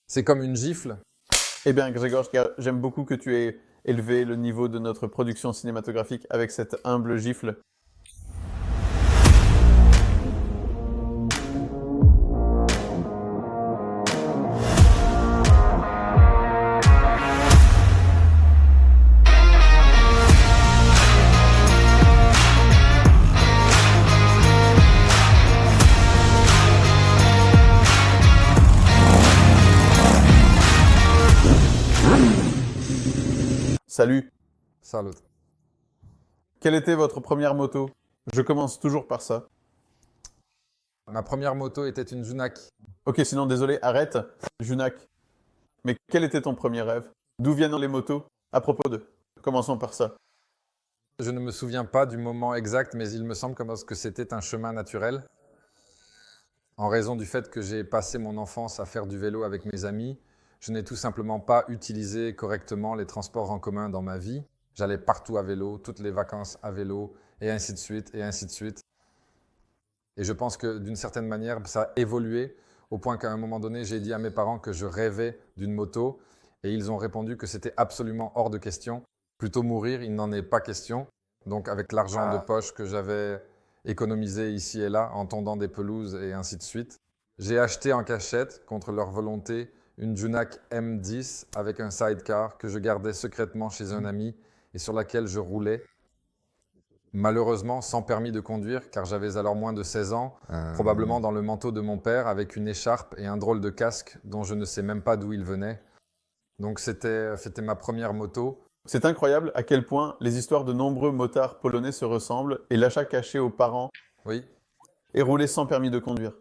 C'est comme une gifle. Eh bien, Grégor, j'aime beaucoup que tu aies élevé le niveau de notre production cinématographique avec cette humble gifle. Salut, Salut. quelle était votre première moto? Je commence toujours par ça. Ma première moto était une Junak. Ok, sinon désolé, arrête, Junak. Mais quel était ton premier rêve? D'où viennent les motos? À propos de. Commençons par ça. Je ne me souviens pas du moment exact, mais il me semble comme que c'était un chemin naturel. En raison du fait que j'ai passé mon enfance à faire du vélo avec mes amis, je n'ai tout simplement pas utilisé correctement les transports en commun dans ma vie. J'allais partout à vélo, toutes les vacances à vélo, et ainsi de suite, et ainsi de suite. Et je pense que d'une certaine manière, ça a évolué au point qu'à un moment donné, j'ai dit à mes parents que je rêvais d'une moto et ils ont répondu que c'était absolument hors de question. Plutôt mourir, il n'en est pas question. Donc avec l'argent de poche que j'avais économisé ici et là en tondant des pelouses et ainsi de suite, j'ai acheté en cachette, contre leur volonté, une Junak M10 avec un sidecar que je gardais secrètement chez un ami et sur laquelle je roulais. Malheureusement, sans permis de conduire, car j'avais alors moins de 16 ans, probablement dans le manteau de mon père, avec une écharpe et un drôle de casque dont je ne sais même pas d'où il venait. Donc c'était ma première moto. C'est incroyable à quel point les histoires de nombreux motards polonais se ressemblent et l'achat caché aux parents Oui, est roulé sans permis de conduire.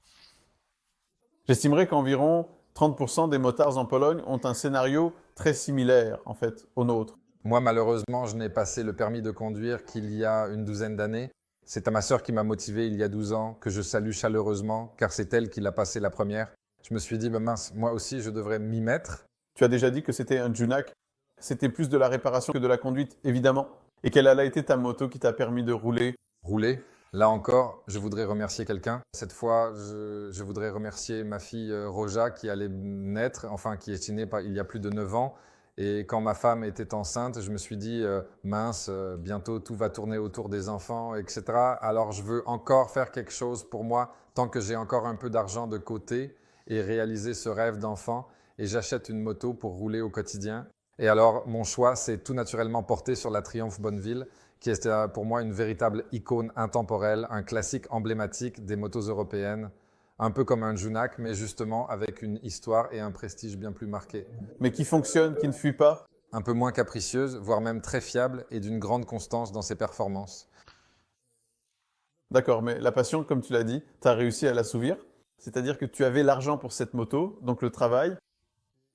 J'estimerais qu'environ 30% des motards en Pologne ont un scénario très similaire, en fait, au nôtre. moi malheureusement, je n'ai passé le permis de conduire qu'il y a une douzaine d'années. C'est à ma sœur qui m'a motivé il y a 12 ans, que je salue chaleureusement, car c'est elle qui l'a passé la première. Je me suis dit, bah mince, moi aussi je devrais m'y mettre. Tu as déjà dit que c'était un Junak. C'était plus de la réparation que de la conduite, évidemment. Et quelle a été ta moto qui t'a permis de rouler? Rouler. Là encore, je voudrais remercier quelqu'un. Cette fois, je voudrais remercier ma fille Roja qui allait naître, enfin qui est née il y a plus de 9 ans. Et quand ma femme était enceinte, je me suis dit, mince, bientôt tout va tourner autour des enfants, etc. Alors je veux encore faire quelque chose pour moi, tant que j'ai encore un peu d'argent de côté et réaliser ce rêve d'enfant. Et j'achète une moto pour rouler au quotidien. Et alors, mon choix s'est tout naturellement porté sur la Triumph Bonneville, qui est pour moi une véritable icône intemporelle, un classique emblématique des motos européennes, un peu comme un Junak, mais justement avec une histoire et un prestige bien plus marqués. Mais qui fonctionne, qui ne fuit pas? Un peu moins capricieuse, voire même très fiable et d'une grande constance dans ses performances. D'accord, mais la passion, comme tu l'as dit, tu as réussi à l'assouvir. C'est-à-dire que tu avais l'argent pour cette moto, donc le travail.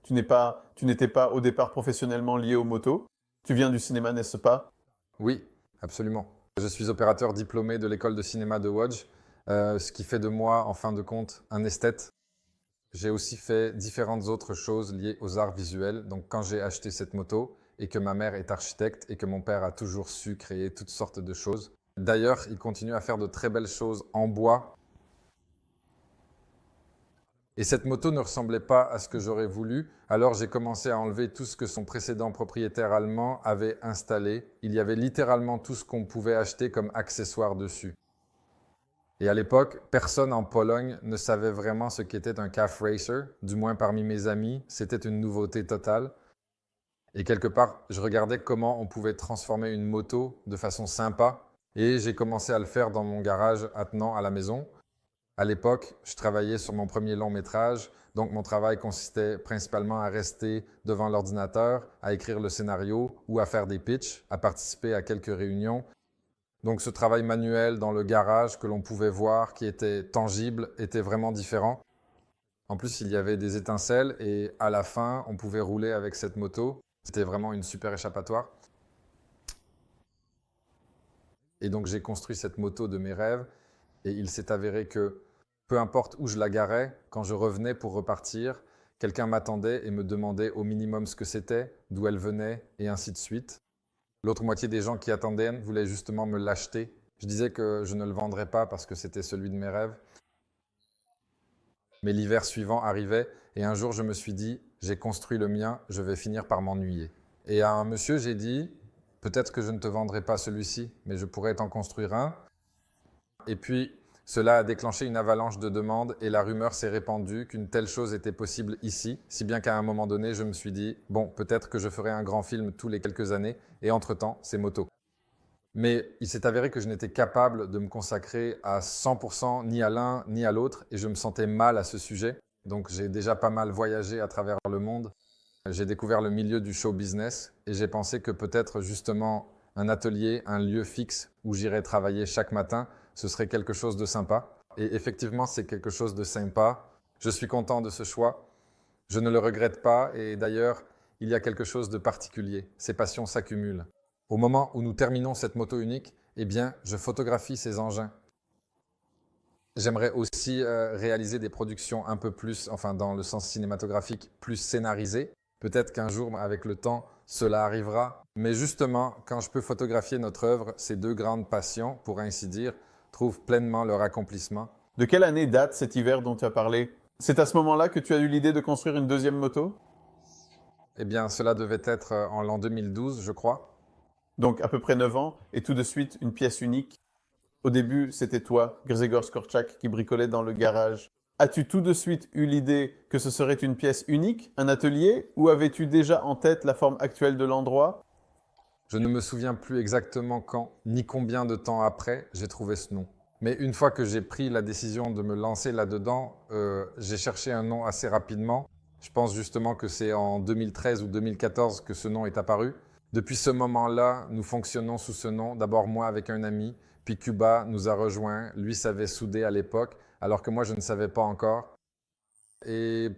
Tu n'étais pas au départ professionnellement lié aux motos. Tu viens du cinéma, n'est-ce pas? Oui, absolument. Je suis opérateur diplômé de l'école de cinéma de Łódź, ce qui fait de moi, en fin de compte, un esthète. J'ai aussi fait différentes autres choses liées aux arts visuels. Donc quand j'ai acheté cette moto et que ma mère est architecte et que mon père a toujours su créer toutes sortes de choses. D'ailleurs, il continue à faire de très belles choses en bois. Et cette moto ne ressemblait pas à ce que j'aurais voulu. Alors j'ai commencé à enlever tout ce que son précédent propriétaire allemand avait installé. Il y avait littéralement tout ce qu'on pouvait acheter comme accessoire dessus. Et à l'époque, personne en Pologne ne savait vraiment ce qu'était un calf racer, du moins parmi mes amis, c'était une nouveauté totale. Et quelque part, je regardais comment on pouvait transformer une moto de façon sympa, et j'ai commencé à le faire dans mon garage attenant à la maison. À l'époque, je travaillais sur mon premier long métrage, donc mon travail consistait principalement à rester devant l'ordinateur, à écrire le scénario ou à faire des pitchs, à participer à quelques réunions. Donc ce travail manuel dans le garage que l'on pouvait voir, qui était tangible, était vraiment différent. En plus, il y avait des étincelles et à la fin, on pouvait rouler avec cette moto. C'était vraiment une super échappatoire. Et donc j'ai construit cette moto de mes rêves et il s'est avéré que peu importe où je la garais, quand je revenais pour repartir, quelqu'un m'attendait et me demandait au minimum ce que c'était, d'où elle venait et ainsi de suite. L'autre moitié des gens qui attendaient voulaient justement me l'acheter. Je disais que je ne le vendrais pas parce que c'était celui de mes rêves. Mais l'hiver suivant arrivait Et un jour, je me suis dit, j'ai construit le mien, je vais finir par m'ennuyer. Et à un monsieur, j'ai dit, peut-être que je ne te vendrai pas celui-ci, mais je pourrais t'en construire un. Et puis, cela a déclenché une avalanche de demandes et la rumeur s'est répandue qu'une telle chose était possible ici, si bien qu'à un moment donné, je me suis dit, bon, peut-être que je ferai un grand film tous les quelques années, et entre-temps, c'est moto. Mais il s'est avéré que je n'étais capable de me consacrer à 100% ni à l'un ni à l'autre, et je me sentais mal à ce sujet. Donc j'ai déjà pas mal voyagé à travers le monde. J'ai découvert le milieu du show business, et j'ai pensé que peut-être justement un atelier, un lieu fixe où j'irais travailler chaque matin, ce serait quelque chose de sympa. Et effectivement, c'est quelque chose de sympa. Je suis content de ce choix. Je ne le regrette pas. Et d'ailleurs, il y a quelque chose de particulier. Ces passions s'accumulent. Au moment où nous terminons cette moto unique, eh bien, je photographie ces engins. J'aimerais aussi réaliser des productions un peu plus, enfin dans le sens cinématographique, plus scénarisées. Peut-être qu'un jour, avec le temps, cela arrivera. Mais justement, quand je peux photographier notre œuvre, ces deux grandes passions, pour ainsi dire, trouvent pleinement leur accomplissement. De quelle année date cet hiver dont tu as parlé? C'est à ce moment-là que tu as eu l'idée de construire une deuxième moto? Eh bien, cela devait être en l'an 2012, je crois. Donc à peu près 9 ans, et tout de suite une pièce unique. Au début, c'était toi, Grzegorz Skorczak, qui bricolait dans le garage. As-tu tout de suite eu l'idée que ce serait une pièce unique, un atelier, ou avais-tu déjà en tête la forme actuelle de l'endroit? Je ne me souviens plus exactement quand, ni combien de temps après, j'ai trouvé ce nom. Mais une fois que j'ai pris la décision de me lancer là-dedans, j'ai cherché un nom assez rapidement. Je pense justement que c'est en 2013 ou 2014 que ce nom est apparu. Depuis ce moment-là, nous fonctionnons sous ce nom. D'abord moi avec un ami, puis Cuba nous a rejoints. Lui savait souder à l'époque, alors que moi je ne savais pas encore. Et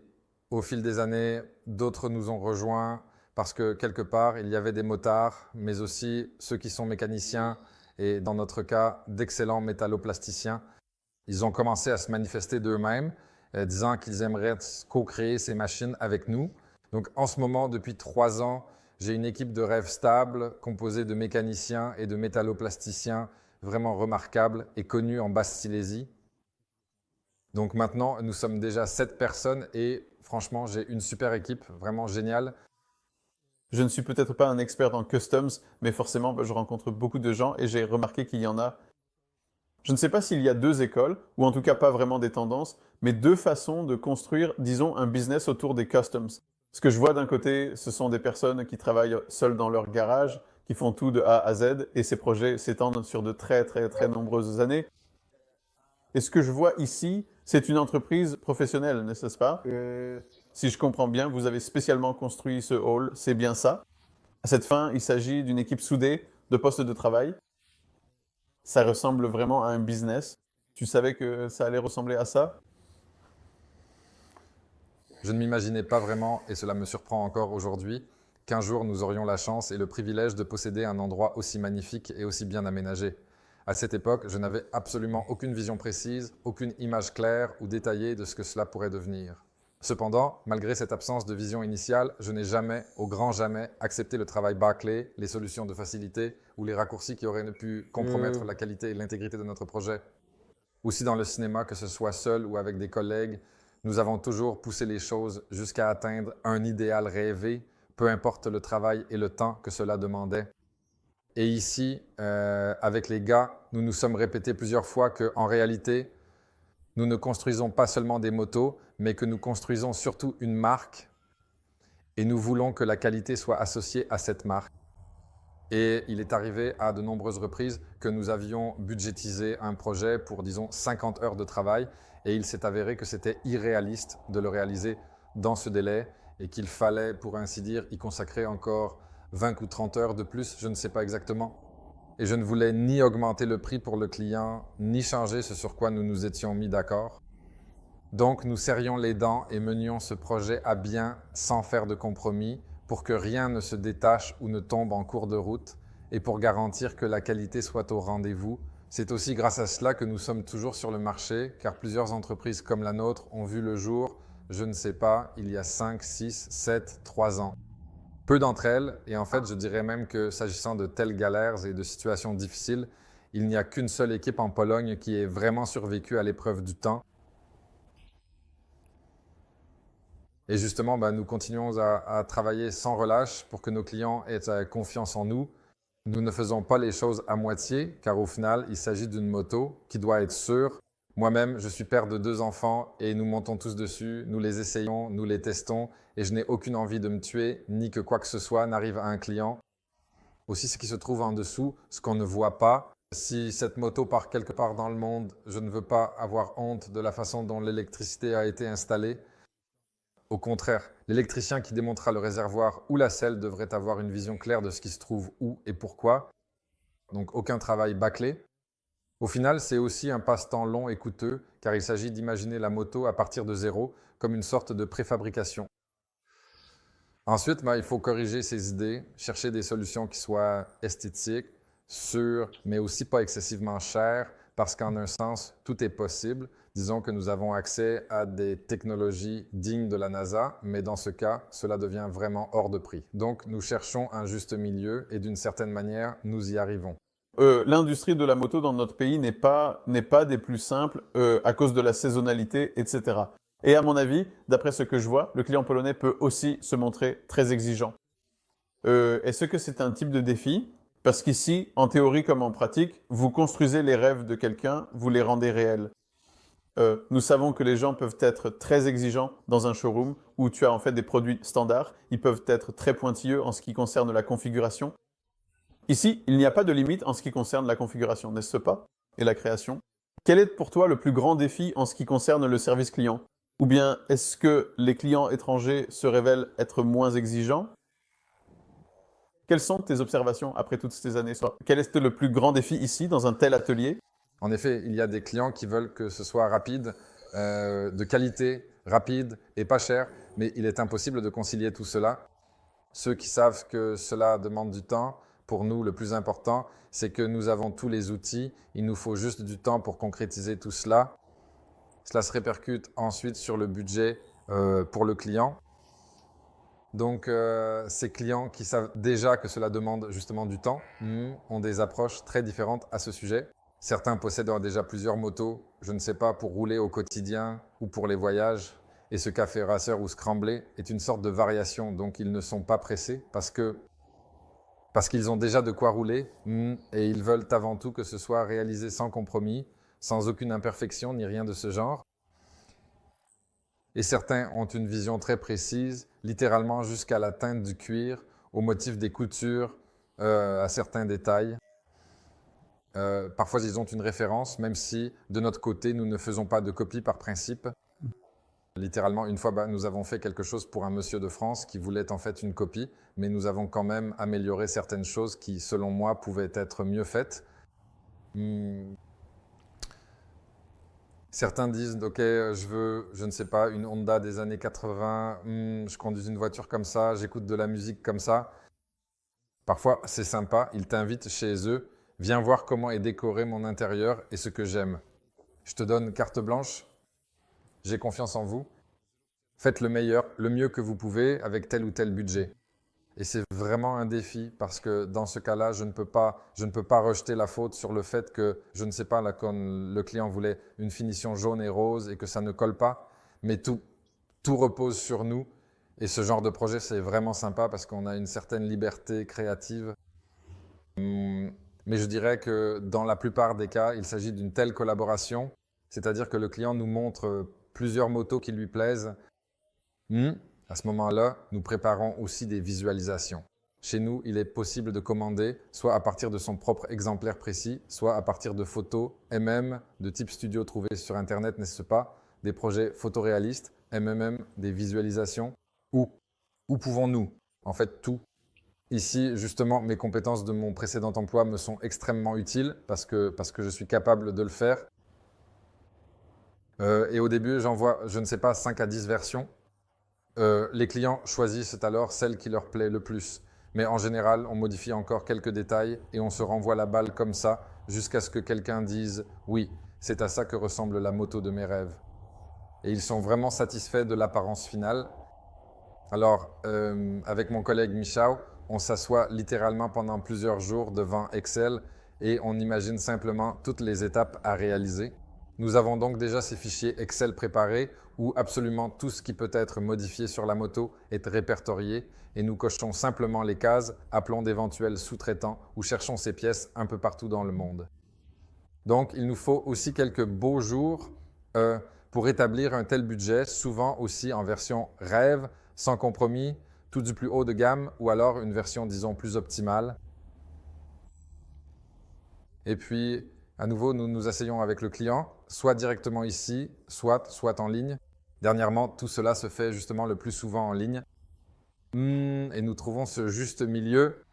au fil des années, d'autres nous ont rejoints parce que quelque part, il y avait des motards, mais aussi ceux qui sont mécaniciens et dans notre cas, d'excellents métalloplasticiens. Ils ont commencé à se manifester d'eux-mêmes, disant qu'ils aimeraient co-créer ces machines avec nous. Donc en ce moment, depuis 3 ans, j'ai une équipe de rêve stable composée de mécaniciens et de métalloplasticiens vraiment remarquables et connus en Basse-Silésie. Donc maintenant, nous sommes déjà 7 personnes et franchement, j'ai une super équipe, vraiment géniale. Je ne suis peut-être pas un expert dans customs, mais forcément, je rencontre beaucoup de gens et j'ai remarqué qu'il y en a. Je ne sais pas s'il y a deux écoles, ou en tout cas pas vraiment des tendances, mais deux façons de construire, disons, un business autour des customs. Ce que je vois d'un côté, ce sont des personnes qui travaillent seules dans leur garage, qui font tout de A à Z, et ces projets s'étendent sur de très très très nombreuses années. Et ce que je vois ici, c'est une entreprise professionnelle, n'est-ce pas? Si je comprends bien, vous avez spécialement construit ce hall, c'est bien ça. À cette fin, il s'agit d'une équipe soudée de postes de travail. Ça ressemble vraiment à un business. Tu savais que ça allait ressembler à ça? Je ne m'imaginais pas vraiment, et cela me surprend encore aujourd'hui, qu'un jour nous aurions la chance et le privilège de posséder un endroit aussi magnifique et aussi bien aménagé. À cette époque, je n'avais absolument aucune vision précise, aucune image claire ou détaillée de ce que cela pourrait devenir. Cependant, malgré cette absence de vision initiale, je n'ai jamais, au grand jamais, accepté le travail bâclé, les solutions de facilité ou les raccourcis qui auraient pu compromettre la qualité et l'intégrité de notre projet. Aussi dans le cinéma, que ce soit seul ou avec des collègues, nous avons toujours poussé les choses jusqu'à atteindre un idéal rêvé, peu importe le travail et le temps que cela demandait. Et ici, avec les gars, nous nous sommes répétés plusieurs fois qu'en réalité, nous ne construisons pas seulement des motos, mais que nous construisons surtout une marque et nous voulons que la qualité soit associée à cette marque. Et il est arrivé à de nombreuses reprises que nous avions budgétisé un projet pour, disons, 50 heures de travail et il s'est avéré que c'était irréaliste de le réaliser dans ce délai et qu'il fallait, pour ainsi dire, y consacrer encore 20 ou 30 heures de plus, je ne sais pas exactement. Et je ne voulais ni augmenter le prix pour le client, ni changer ce sur quoi nous nous étions mis d'accord. Donc nous serrions les dents et menions ce projet à bien sans faire de compromis pour que rien ne se détache ou ne tombe en cours de route et pour garantir que la qualité soit au rendez-vous. C'est aussi grâce à cela que nous sommes toujours sur le marché car plusieurs entreprises comme la nôtre ont vu le jour, je ne sais pas, il y a 5, 6, 7, 3 ans. Peu d'entre elles, et en fait je dirais même que s'agissant de telles galères et de situations difficiles, il n'y a qu'une seule équipe en Pologne qui ait vraiment survécu à l'épreuve du temps. Et justement, nous continuons à travailler sans relâche pour que nos clients aient confiance en nous. Nous ne faisons pas les choses à moitié, car au final, il s'agit d'une moto qui doit être sûre. Moi-même, je suis père de 2 enfants et nous montons tous dessus, nous les essayons, nous les testons et je n'ai aucune envie de me tuer ni que quoi que ce soit n'arrive à un client. Aussi, ce qui se trouve en dessous, ce qu'on ne voit pas. Si cette moto part quelque part dans le monde, je ne veux pas avoir honte de la façon dont l'électricité a été installée. Au contraire, l'électricien qui démontera le réservoir ou la selle devrait avoir une vision claire de ce qui se trouve où et pourquoi. Donc aucun travail bâclé. Au final, c'est aussi un passe-temps long et coûteux, car il s'agit d'imaginer la moto à partir de zéro, comme une sorte de préfabrication. Ensuite, il faut corriger ses idées, chercher des solutions qui soient esthétiques, sûres, mais aussi pas excessivement chères, parce qu'en un sens, tout est possible. Disons que nous avons accès à des technologies dignes de la NASA, mais dans ce cas, cela devient vraiment hors de prix. Donc, nous cherchons un juste milieu et d'une certaine manière, nous y arrivons. L'industrie de la moto dans notre pays n'est pas des plus simples à cause de la saisonnalité, etc. Et à mon avis, d'après ce que je vois, le client polonais peut aussi se montrer très exigeant. Est-ce que c'est un type de défi? Parce qu'ici, en théorie comme en pratique, vous construisez les rêves de quelqu'un, vous les rendez réels. Nous savons que les gens peuvent être très exigeants dans un showroom où tu as en fait des produits standards. Ils peuvent être très pointilleux en ce qui concerne la configuration. Ici, il n'y a pas de limite en ce qui concerne la configuration, n'est-ce pas? Et la création. Quel est pour toi le plus grand défi en ce qui concerne le service client? Ou bien est-ce que les clients étrangers se révèlent être moins exigeants? Quelles sont tes observations après toutes ces années? Quel est le plus grand défi ici, dans un tel atelier? En effet, il y a des clients qui veulent que ce soit rapide, de qualité, rapide et pas cher, mais il est impossible de concilier tout cela. Ceux qui savent que cela demande du temps, pour nous, le plus important, c'est que nous avons tous les outils, il nous faut juste du temps pour concrétiser tout cela. Cela se répercute ensuite sur le budget pour le client. Donc, ces clients qui savent déjà que cela demande justement du temps ont des approches très différentes à ce sujet. Certains possèdent déjà plusieurs motos, je ne sais pas, pour rouler au quotidien ou pour les voyages. Et ce café racer ou scramblé est une sorte de variation, donc ils ne sont pas pressés parce qu'ils ont déjà de quoi rouler et ils veulent avant tout que ce soit réalisé sans compromis, sans aucune imperfection ni rien de ce genre. Et certains ont une vision très précise, littéralement jusqu'à la teinte du cuir, au motif des coutures, à certains détails. Parfois, ils ont une référence, même si, de notre côté, nous ne faisons pas de copie par principe. Littéralement, une fois, nous avons fait quelque chose pour un monsieur de France qui voulait en fait une copie, mais nous avons quand même amélioré certaines choses qui, selon moi, pouvaient être mieux faites. Certains disent, ok, je veux, je ne sais pas, une Honda des années 80, je conduis une voiture comme ça, j'écoute de la musique comme ça. Parfois, c'est sympa, ils t'invitent chez eux, viens voir comment est décoré mon intérieur et ce que j'aime. Je te donne carte blanche, j'ai confiance en vous. Faites le meilleur, le mieux que vous pouvez avec tel ou tel budget. Et c'est vraiment un défi parce que dans ce cas-là, je ne peux pas rejeter la faute sur le fait que, je ne sais pas, là, comme le client voulait une finition jaune et rose et que ça ne colle pas, mais tout repose sur nous. Et ce genre de projet, c'est vraiment sympa parce qu'on a une certaine liberté créative. Mais je dirais que dans la plupart des cas, il s'agit d'une telle collaboration, c'est-à-dire que le client nous montre plusieurs motos qui lui plaisent. À ce moment-là, nous préparons aussi des visualisations. Chez nous, il est possible de commander soit à partir de son propre exemplaire précis, soit à partir de photos MM de type studio trouvées sur Internet, n'est-ce pas? Des projets photoréalistes, MMM, des visualisations. Où pouvons-nous? En fait, tout. Ici, justement, mes compétences de mon précédent emploi me sont extrêmement utiles parce que je suis capable de le faire. Et au début, j'envoie, je ne sais pas, 5 à 10 versions. Les clients choisissent alors celle qui leur plaît le plus. Mais en général, on modifie encore quelques détails et on se renvoie la balle comme ça jusqu'à ce que quelqu'un dise « Oui, c'est à ça que ressemble la moto de mes rêves ». Et ils sont vraiment satisfaits de l'apparence finale. Alors, avec mon collègue Michał, on s'assoit littéralement pendant plusieurs jours devant Excel et on imagine simplement toutes les étapes à réaliser. Nous avons donc déjà ces fichiers Excel préparés où absolument tout ce qui peut être modifié sur la moto est répertorié et nous cochons simplement les cases, appelons d'éventuels sous-traitants ou cherchons ces pièces un peu partout dans le monde. Donc, il nous faut aussi quelques beaux jours pour établir un tel budget, souvent aussi en version rêve, sans compromis, tout du plus haut de gamme ou alors une version, disons, plus optimale. Et puis, à nouveau, nous nous asseyons avec le client, soit directement ici, soit en ligne. Dernièrement, tout cela se fait justement le plus souvent en ligne. Et nous trouvons ce juste milieu.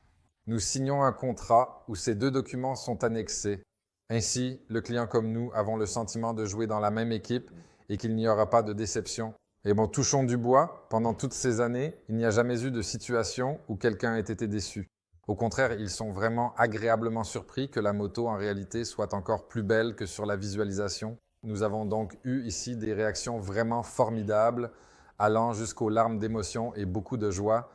Nous signons un contrat où ces deux documents sont annexés. Ainsi, le client comme nous avons le sentiment de jouer dans la même équipe et qu'il n'y aura pas de déception. Et bon, touchons du bois, pendant toutes ces années, il n'y a jamais eu de situation où quelqu'un ait été déçu. Au contraire, ils sont vraiment agréablement surpris que la moto en réalité soit encore plus belle que sur la visualisation. Nous avons donc eu ici des réactions vraiment formidables, allant jusqu'aux larmes d'émotion et beaucoup de joie.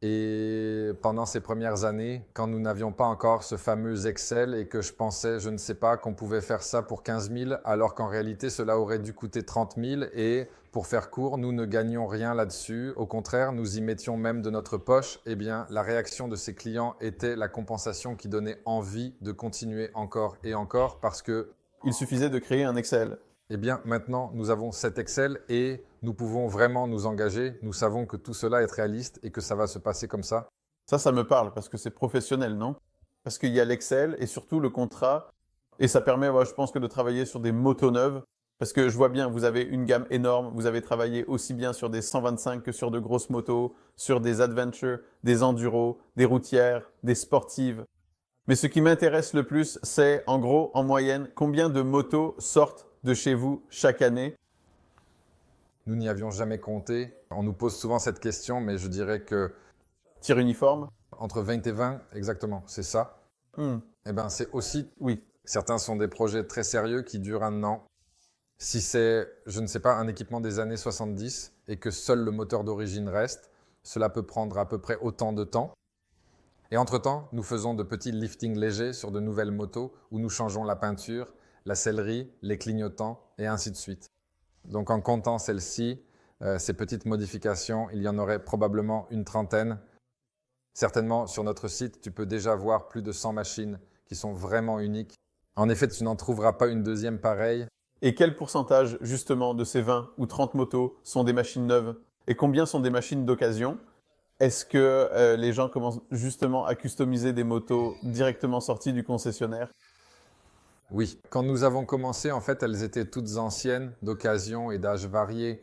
Et pendant ces premières années, quand nous n'avions pas encore ce fameux Excel et que je pensais, je ne sais pas, qu'on pouvait faire ça pour 15 000, alors qu'en réalité, cela aurait dû coûter 30 000. Et pour faire court, nous ne gagnions rien là-dessus. Au contraire, nous y mettions même de notre poche. Eh bien, la réaction de ces clients était la compensation qui donnait envie de continuer encore et encore parce que Il suffisait de créer un Excel. eh bien, maintenant, nous avons cet Excel et nous pouvons vraiment nous engager. Nous savons que tout cela est réaliste et que ça va se passer comme ça. Ça me parle parce que c'est professionnel, non? Parce qu'il y a l'Excel et surtout le contrat. Et ça permet, je pense que de travailler sur des motos neuves. Parce que je vois bien, vous avez une gamme énorme. Vous avez travaillé aussi bien sur des 125 que sur de grosses motos, sur des adventures, des enduro, des routières, des sportives. Mais ce qui m'intéresse le plus, c'est en gros, en moyenne, combien de motos sortent de chez vous chaque année? Nous n'y avions jamais compté. On nous pose souvent cette question, mais je dirais que Tir uniforme? entre 20 et 20, exactement, c'est ça. Hmm, Eh bien, c'est aussi, oui. certains sont des projets très sérieux qui durent un an. Si c'est, je ne sais pas, un équipement des années 70 et que seul le moteur d'origine reste, cela peut prendre à peu près autant de temps. Et entre-temps, nous faisons de petits liftings légers sur de nouvelles motos où nous changeons la peinture, la sellerie, les clignotants et ainsi de suite. Donc en comptant celles-ci, ces petites modifications, il y en aurait probablement une trentaine. Certainement, sur notre site, tu peux déjà voir plus de 100 machines qui sont vraiment uniques. En effet, tu n'en trouveras pas une deuxième pareille. Et quel pourcentage, justement, de ces 20 ou 30 motos sont des machines neuves? Et combien sont des machines d'occasion? Est-ce que les gens commencent justement à customiser des motos directement sorties du concessionnaire? Oui, quand nous avons commencé, en fait, elles étaient toutes anciennes, d'occasion et d'âge varié.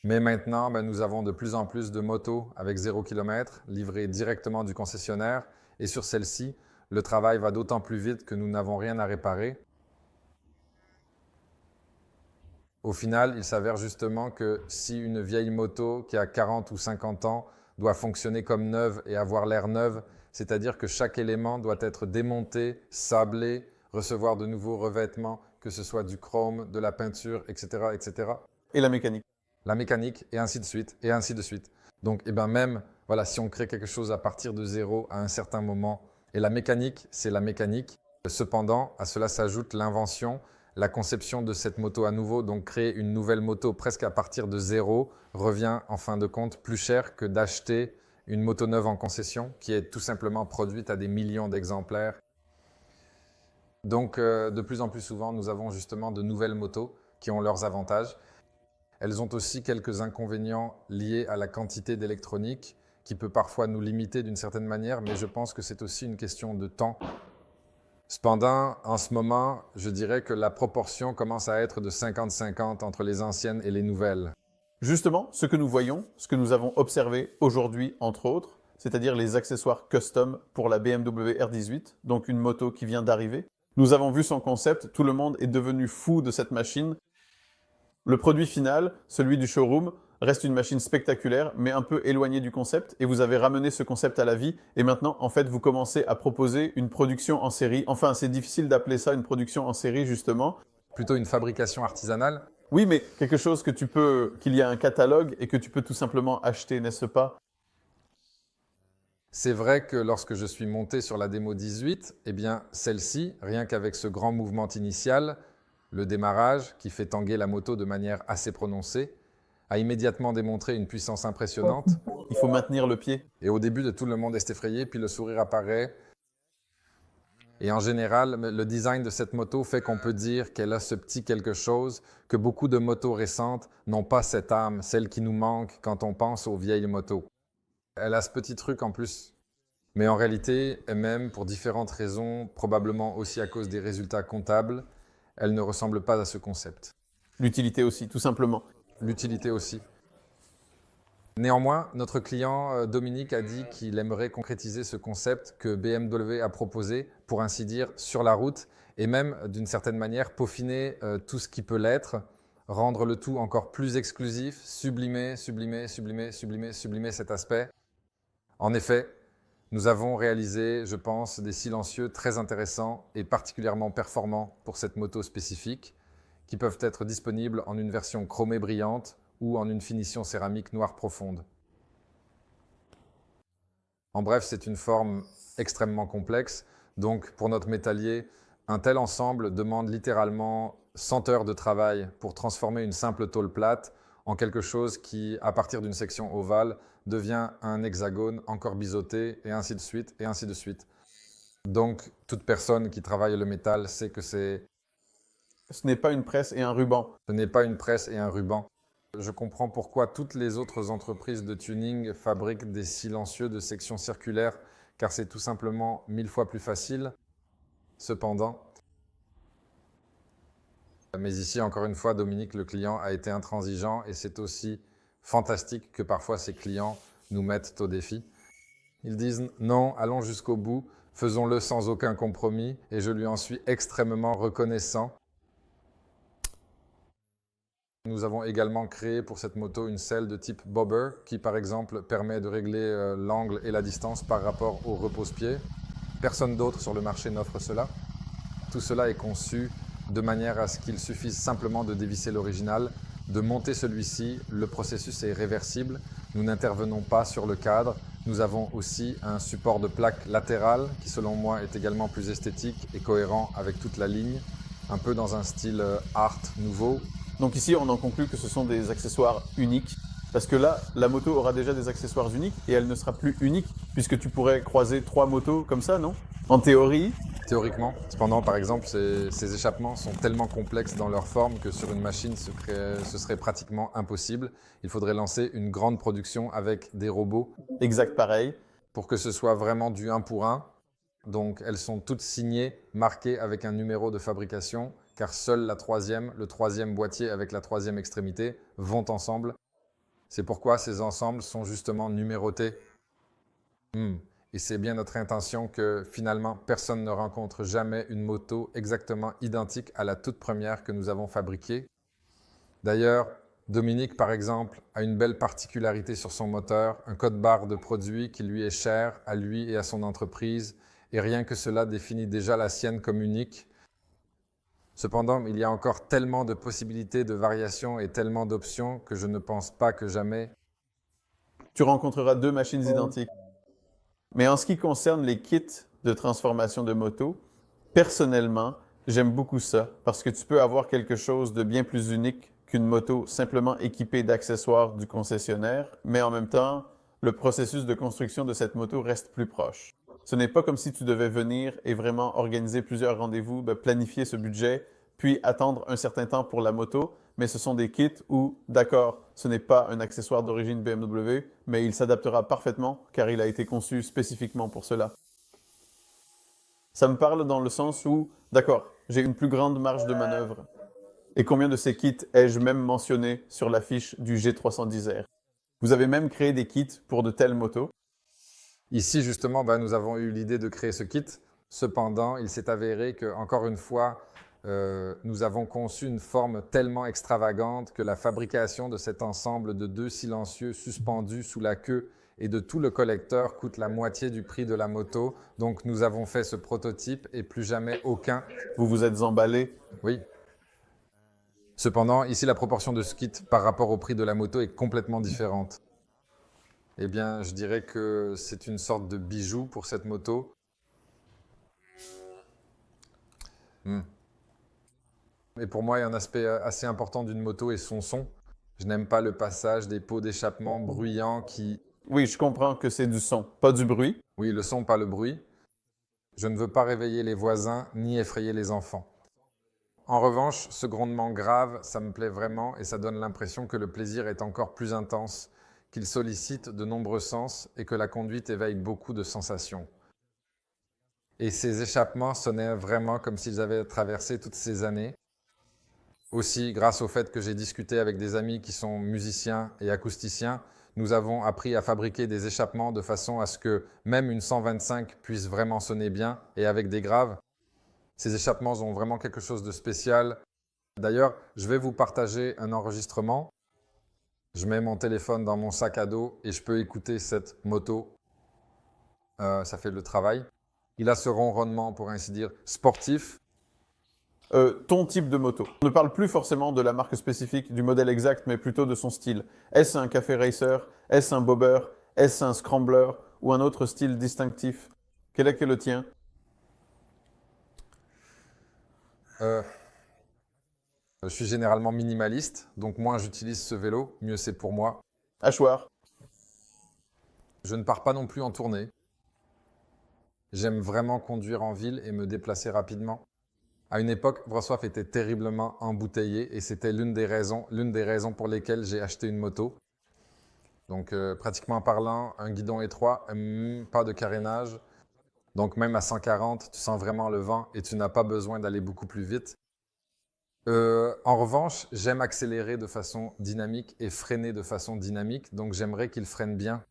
Mais maintenant, nous avons de plus en plus de motos avec 0 km livrées directement du concessionnaire. Et sur celles-ci, le travail va d'autant plus vite que nous n'avons rien à réparer. Au final, il s'avère justement que si une vieille moto qui a 40 ou 50 ans doit fonctionner comme neuve et avoir l'air neuve, c'est-à-dire que chaque élément doit être démonté, sablé, recevoir de nouveaux revêtements, que ce soit du chrome, de la peinture, etc., etc. Et la mécanique? La mécanique, et ainsi de suite, et ainsi de suite. Donc, même, voilà, si on crée quelque chose à partir de zéro à un certain moment, et la mécanique, c'est la mécanique. Cependant, à cela s'ajoute l'invention, la conception de cette moto à nouveau. Donc, créer une nouvelle moto presque à partir de zéro revient, en fin de compte, plus cher que d'acheter une moto neuve en concession, qui est tout simplement produite à des millions d'exemplaires. Donc, de plus en plus souvent, nous avons justement de nouvelles motos qui ont leurs avantages. Elles ont aussi quelques inconvénients liés à la quantité d'électronique qui peut parfois nous limiter d'une certaine manière, mais je pense que c'est aussi une question de temps. Cependant, en ce moment, je dirais que la proportion commence à être de 50-50 entre les anciennes et les nouvelles. Justement, ce que nous voyons, ce que nous avons observé aujourd'hui, entre autres, c'est-à-dire les accessoires custom pour la BMW R18, donc une moto qui vient d'arriver. Nous avons vu son concept, tout le monde est devenu fou de cette machine. Le produit final, celui du showroom, reste une machine spectaculaire, mais un peu éloignée du concept, et vous avez ramené ce concept à la vie, et maintenant, en fait, vous commencez à proposer une production en série. Enfin, c'est difficile d'appeler ça une production en série, justement. Plutôt une fabrication artisanale. Oui, mais quelque chose que qu'il y a un catalogue et que tu peux tout simplement acheter, n'est-ce pas? C'est vrai que lorsque je suis monté sur la démo 18, celle-ci, rien qu'avec ce grand mouvement initial, Le démarrage, qui fait tanguer la moto de manière assez prononcée, a immédiatement démontré une puissance impressionnante. Il faut maintenir le pied. Et au début, tout le monde est effrayé, puis le sourire apparaît. Et en général, le design de cette moto fait qu'on peut dire qu'elle a ce petit quelque chose que beaucoup de motos récentes n'ont pas cette âme, celle qui nous manque quand on pense aux vieilles motos. Elle a ce petit truc en plus. Mais en réalité, et même pour différentes raisons, probablement aussi à cause des résultats comptables, elle ne ressemble pas à ce concept. L'utilité aussi, tout simplement. L'utilité aussi. Néanmoins, notre client Dominique a dit qu'il aimerait concrétiser ce concept que BMW a proposé, pour ainsi dire, sur la route, et même, d'une certaine manière, peaufiner tout ce qui peut l'être, rendre le tout encore plus exclusif, sublimer cet aspect. En effet, nous avons réalisé, je pense, des silencieux très intéressants et particulièrement performants pour cette moto spécifique, qui peuvent être disponibles en une version chromée brillante ou en une finition céramique noire profonde. En bref, c'est une forme extrêmement complexe, donc pour notre métallier, un tel ensemble demande littéralement 100 heures de travail pour transformer une simple tôle plate en quelque chose qui, à partir d'une section ovale, devient un hexagone encore biseauté, et ainsi de suite, et ainsi de suite. Donc, toute personne qui travaille le métal sait que ce n'est pas une presse et un ruban. Ce n'est pas une presse et un ruban. Je comprends pourquoi toutes les autres entreprises de tuning fabriquent des silencieux de section circulaire, car c'est tout simplement 1000 fois plus facile. Cependant, mais ici, encore une fois, Dominique, le client, a été intransigeant et c'est aussi fantastique que parfois ces clients nous mettent au défi. Ils disent « Non, allons jusqu'au bout, faisons-le sans aucun compromis » et je lui en suis extrêmement reconnaissant. Nous avons également créé pour cette moto une selle de type bobber qui, par exemple, permet de régler l'angle et la distance par rapport au repose-pied. Personne d'autre sur le marché n'offre cela. Tout cela est conçu de manière à ce qu'il suffise simplement de dévisser l'original, de monter celui-ci. Le processus est réversible. Nous n'intervenons pas sur le cadre. Nous avons aussi un support de plaque latérale qui, selon moi, est également plus esthétique et cohérent avec toute la ligne, un peu dans un style art nouveau. Donc ici, on en conclut que ce sont des accessoires uniques. Parce que là, la moto aura déjà des accessoires uniques et elle ne sera plus unique puisque tu pourrais croiser 3 motos comme ça, non? En théorie. Théoriquement. Cependant, par exemple, ces échappements sont tellement complexes dans leur forme que sur une machine, ce serait pratiquement impossible. Il faudrait lancer une grande production avec des robots. Exact pareil. Pour que ce soit vraiment du 1 pour 1. Donc, elles sont toutes signées, marquées avec un numéro de fabrication, car seul le troisième boîtier avec la troisième extrémité vont ensemble. C'est pourquoi ces ensembles sont justement numérotés. Et c'est bien notre intention que finalement personne ne rencontre jamais une moto exactement identique à la toute première que nous avons fabriquée. D'ailleurs, Dominique, par exemple, a une belle particularité sur son moteur, un code-barre de produit qui lui est cher, à lui et à son entreprise, et rien que cela définit déjà la sienne comme unique. Cependant, il y a encore tellement de possibilités de variations et tellement d'options que je ne pense pas que jamais tu rencontreras 2 machines identiques. Mais en ce qui concerne les kits de transformation de moto, personnellement, j'aime beaucoup ça parce que tu peux avoir quelque chose de bien plus unique qu'une moto simplement équipée d'accessoires du concessionnaire, mais en même temps, le processus de construction de cette moto reste plus proche. Ce n'est pas comme si tu devais venir et vraiment organiser plusieurs rendez-vous, planifier ce budget, puis attendre un certain temps pour la moto, mais ce sont des kits où, d'accord, ce n'est pas un accessoire d'origine BMW, mais il s'adaptera parfaitement car il a été conçu spécifiquement pour cela. Ça me parle dans le sens où, d'accord, j'ai une plus grande marge de manœuvre. Et combien de ces kits ai-je même mentionné sur la fiche du G310R? Vous avez même créé des kits pour de telles motos. Ici, justement, nous avons eu l'idée de créer ce kit. Cependant, il s'est avéré que, encore une fois, nous avons conçu une forme tellement extravagante que la fabrication de cet ensemble de 2 silencieux suspendus sous la queue et de tout le collecteur coûte la moitié du prix de la moto. Donc, nous avons fait ce prototype et plus jamais aucun. Vous vous êtes emballé? Oui. Cependant, ici, la proportion de ce kit par rapport au prix de la moto est complètement différente. Eh bien, je dirais que c'est une sorte de bijou pour cette moto. Et pour moi, il y a un aspect assez important d'une moto et son son. Je n'aime pas le passage des pots d'échappement bruyants qui... Oui, je comprends que c'est du son, pas du bruit. Oui, le son, pas le bruit. Je ne veux pas réveiller les voisins ni effrayer les enfants. En revanche, ce grondement grave, ça me plaît vraiment et ça donne l'impression que le plaisir est encore plus intense, qu'il sollicite de nombreux sens et que la conduite éveille beaucoup de sensations. Et ces échappements sonnaient vraiment comme s'ils avaient traversé toutes ces années. Aussi, grâce au fait que j'ai discuté avec des amis qui sont musiciens et acousticiens, nous avons appris à fabriquer des échappements de façon à ce que même une 125 puisse vraiment sonner bien et avec des graves. Ces échappements ont vraiment quelque chose de spécial. D'ailleurs, je vais vous partager un enregistrement. Je mets mon téléphone dans mon sac à dos et je peux écouter cette moto. Ça fait le travail. Il a ce ronronnement, pour ainsi dire, sportif. Ton type de moto. On ne parle plus forcément de la marque spécifique, du modèle exact, mais plutôt de son style. Est-ce un café racer? Est-ce un bobber? Est-ce un scrambler? Ou un autre style distinctif? Quel est le tien? Euh, je suis généralement minimaliste, donc moins j'utilise ce vélo, mieux c'est pour moi. Hachoir. Je ne pars pas non plus en tournée. J'aime vraiment conduire en ville et me déplacer rapidement. À une époque, Wrocław était terriblement embouteillé et c'était l'une des raisons pour lesquelles j'ai acheté une moto. Donc pratiquement parlant, un guidon étroit, pas de carénage. Donc même à 140, tu sens vraiment le vent et tu n'as pas besoin d'aller beaucoup plus vite. En revanche, j'aime accélérer de façon dynamique et freiner de façon dynamique. Donc j'aimerais qu'il freine bien.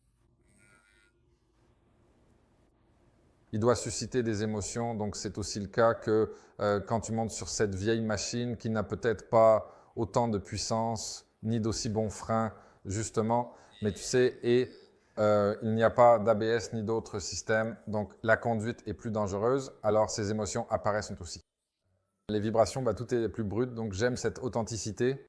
Il doit susciter des émotions, donc c'est aussi le cas que quand tu montes sur cette vieille machine qui n'a peut-être pas autant de puissance, ni d'aussi bons freins, justement, mais tu sais, il n'y a pas d'ABS ni d'autres systèmes, donc la conduite est plus dangereuse, alors ces émotions apparaissent aussi. Les vibrations, tout est plus brut, donc j'aime cette authenticité.